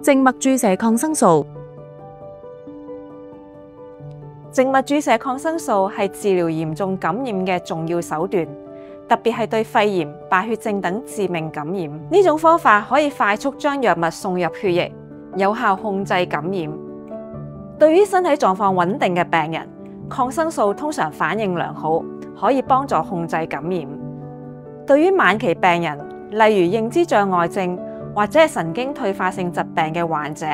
靜脈注射抗生素。靜脈注射抗生素係治療嚴重感染嘅重要手段，特別係對肺炎、敗血症等致命感染。呢種方法可以快速將藥物送入血液，有效控制感染。對於身體狀況穩定嘅病人，抗生素通常反應良好，可以幫助控制感染。對於晚期病人，例如認知障礙症或者係神經退化性疾病嘅患者，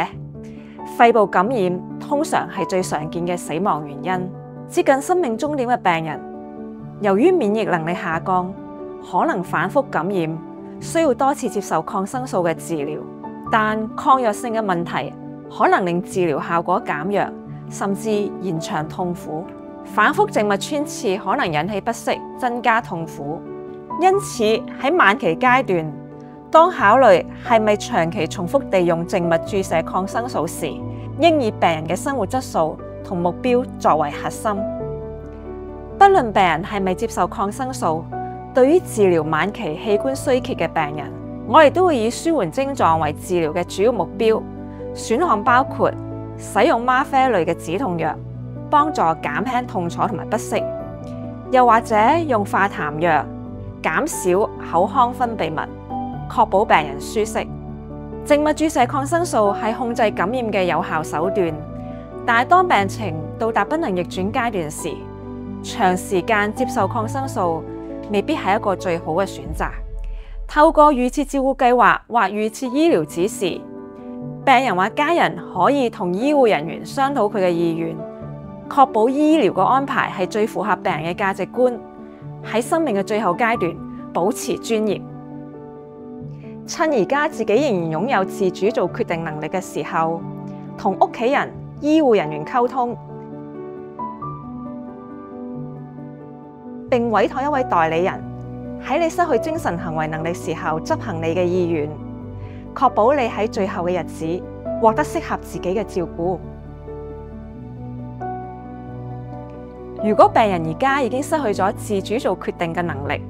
肺部感染通常係最常見嘅死亡原因。接近生命終點嘅病人，由於免疫能力下降，可能反覆感染，需要多次接受抗生素嘅治療。但抗藥性嘅問題可能令治療效果減弱，甚至延長痛苦。反覆靜脈穿刺可能引起不適，增加痛苦。因此喺晚期階段，當考慮係咪長期重複地用靜脈注射抗生素時，應以病人嘅生活質素同目標作為核心。不論病人係咪接受抗生素，對於治療晚期器官衰竭嘅病人，我哋都會以舒緩症狀為治療嘅主要目標。選項包括使用嗎啡類嘅止痛藥，幫助減輕痛楚同埋不適，又或者用化痰藥，減少口腔分泌物，確保病人舒適。靜脈注射抗生素係控制感染嘅有效手段，但係當病情到達不能逆轉階段時，長時間接受抗生素未必係一個最好嘅選擇。透過預設照顧計劃或預設醫療指示，病人或家人可以同醫護人員商討佢嘅意願，確保醫療嘅安排係最符合病人嘅價值觀，喺生命嘅最後階段保持專業。趁而家自己仍然擁有自主做決定能力嘅時候，同屋企人、醫護人員溝通，並委託一位代理人喺你失去精神行為能力時候執行你嘅意願，確保你喺最後嘅日子獲得適合自己嘅照顧。如果病人而家已經失去咗自主做決定嘅能力，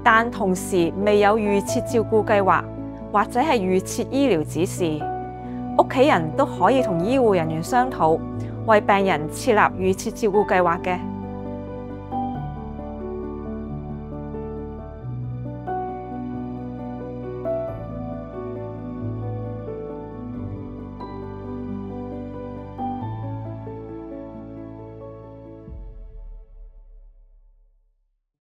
但同時未有預設照顧計劃或者係預設醫療指示，屋企人都可以同醫護人員商討，為病人設立預設照顧計劃嘅。